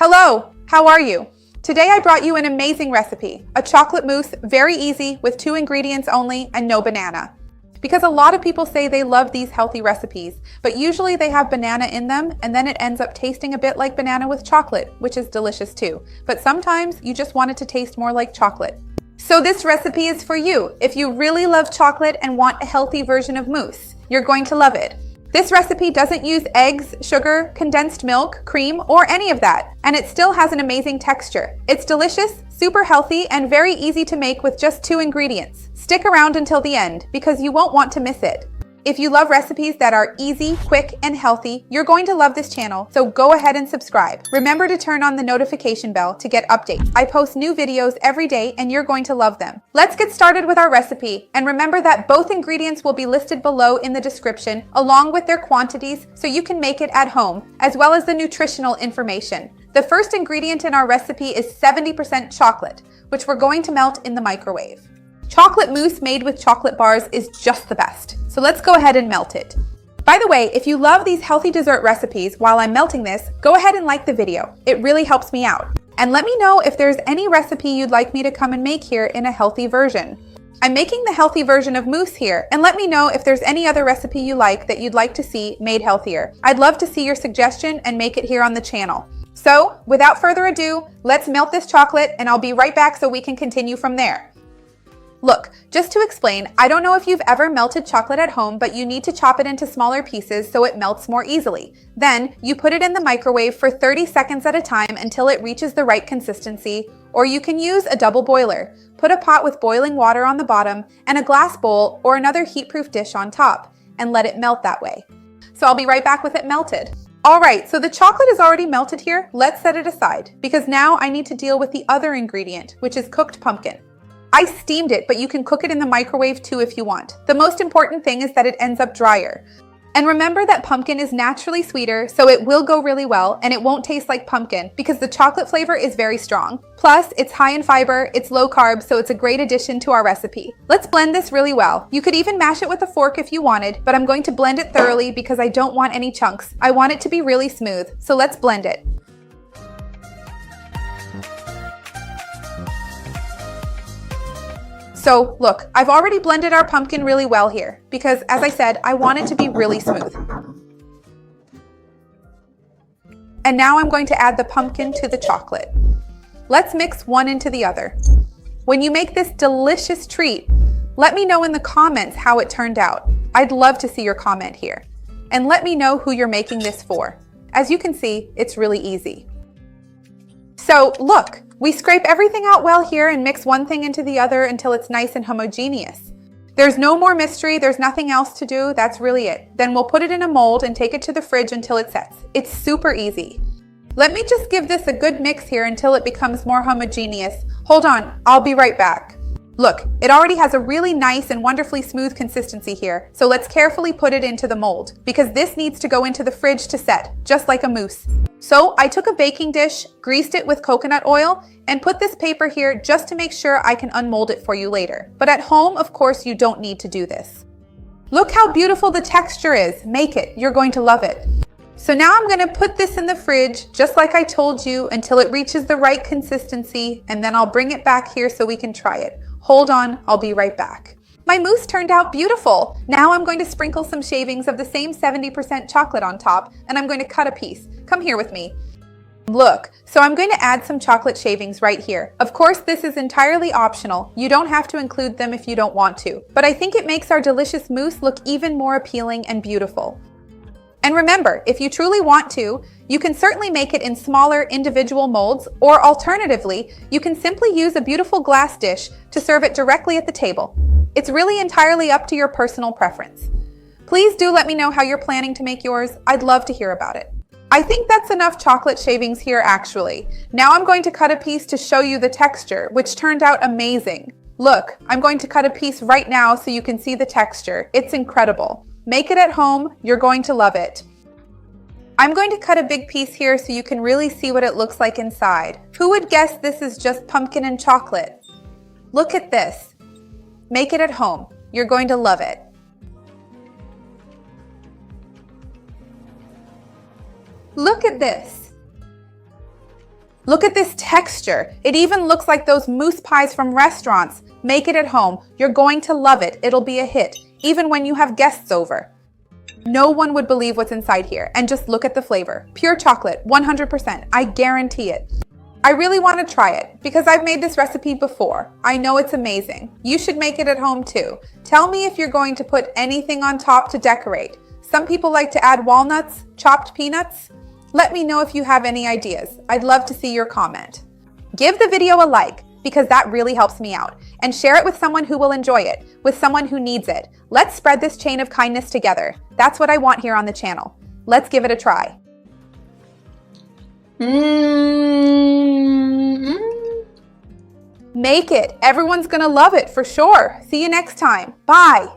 Hello, how are you? Today I brought you an amazing recipe, a chocolate mousse, very easy with 2 ingredients only and no banana. Because a lot of people say they love these healthy recipes, but usually they have banana in them and then it ends up tasting a bit like banana with chocolate, which is delicious too. But sometimes you just want it to taste more like chocolate. So this recipe is for you. If you really love chocolate and want a healthy version of mousse, you're going to love it. This recipe doesn't use eggs, sugar, condensed milk, cream, or any of that, and it still has an amazing texture. It's delicious, super healthy, and very easy to make with just 2 ingredients. Stick around until the end because you won't want to miss it. If you love recipes that are easy, quick, and healthy, you're going to love this channel, so go ahead and subscribe. Remember to turn on the notification bell to get updates. I post new videos every day and you're going to love them. Let's get started with our recipe, and remember that both ingredients will be listed below in the description along with their quantities so you can make it at home, as well as the nutritional information. The first ingredient in our recipe is 70% chocolate, which we're going to melt in the microwave. Chocolate mousse made with chocolate bars is just the best. So let's go ahead and melt it. By the way, if you love these healthy dessert recipes while I'm melting this, go ahead and like the video. It really helps me out. And let me know if there's any recipe you'd like me to come and make here in a healthy version. I'm making the healthy version of mousse here, and let me know if there's any other recipe you like that you'd like to see made healthier. I'd love to see your suggestion and make it here on the channel. So, without further ado, let's melt this chocolate and I'll be right back so we can continue from there. Look, just to explain, I don't know if you've ever melted chocolate at home, but you need to chop it into smaller pieces so it melts more easily. Then, you put it in the microwave for 30 seconds at a time until it reaches the right consistency, or you can use a double boiler. Put a pot with boiling water on the bottom and a glass bowl or another heat-proof dish on top, and let it melt that way. So I'll be right back with it melted. Alright, so the chocolate is already melted here. Let's set it aside, because now I need to deal with the other ingredient, which is cooked pumpkin. I steamed it, but you can cook it in the microwave too if you want. The most important thing is that it ends up drier. And remember that pumpkin is naturally sweeter, so it will go really well and it won't taste like pumpkin because the chocolate flavor is very strong. Plus, it's high in fiber, it's low carb, so it's a great addition to our recipe. Let's blend this really well. You could even mash it with a fork if you wanted, but I'm going to blend it thoroughly because I don't want any chunks. I want it to be really smooth, so let's blend it. So look, I've already blended our pumpkin really well here because, as I said, I want it to be really smooth. And now I'm going to add the pumpkin to the chocolate. Let's mix one into the other. When you make this delicious treat, let me know in the comments how it turned out. I'd love to see your comment here. And let me know who you're making this for. As you can see, it's really easy. So look, we scrape everything out well here and mix one thing into the other until it's nice and homogeneous. There's no more mystery, there's nothing else to do, that's really it. Then we'll put it in a mold and take it to the fridge until it sets. It's super easy. Let me just give this a good mix here until it becomes more homogeneous. Hold on, I'll be right back. Look, it already has a really nice and wonderfully smooth consistency here, so let's carefully put it into the mold, because this needs to go into the fridge to set, just like a mousse. So I took a baking dish, greased it with coconut oil, and put this paper here just to make sure I can unmold it for you later. But at home, of course, you don't need to do this. Look how beautiful the texture is. Make it, you're going to love it. So now I'm going to put this in the fridge, just like I told you, until it reaches the right consistency, and then I'll bring it back here so we can try it. Hold on, I'll be right back. My mousse turned out beautiful. Now I'm going to sprinkle some shavings of the same 70% chocolate on top, and I'm going to cut a piece. Come here with me. Look, so I'm going to add some chocolate shavings right here. Of course, this is entirely optional. You don't have to include them if you don't want to, but I think it makes our delicious mousse look even more appealing and beautiful. And remember, if you truly want to, you can certainly make it in smaller individual molds, or alternatively, you can simply use a beautiful glass dish to serve it directly at the table. It's really entirely up to your personal preference. Please do let me know how you're planning to make yours. I'd love to hear about it. I think that's enough chocolate shavings here actually. Now I'm going to cut a piece to show you the texture, which turned out amazing. Look, I'm going to cut a piece right now so you can see the texture. It's incredible. Make it at home, you're going to love it. I'm going to cut a big piece here so you can really see what it looks like inside. Who would guess this is just pumpkin and chocolate? Look at this. Make it at home. You're going to love it. Look at this. Look at this texture. It even looks like those mousse pies from restaurants. Make it at home. You're going to love it. It'll be a hit, even when you have guests over. No one would believe what's inside here, and just look at the flavor. Pure chocolate, 100%. I guarantee it. I really want to try it because I've made this recipe before. I know it's amazing. You should make it at home too. Tell me if you're going to put anything on top to decorate. Some people like to add walnuts, chopped peanuts. Let me know if you have any ideas. I'd love to see your comment. Give the video a like because that really helps me out, and share it with someone who will enjoy it, with someone who needs it. Let's spread this chain of kindness together. That's what I want here on the channel. Let's give it a try. Make it. Everyone's gonna love it for sure. See you next time. Bye.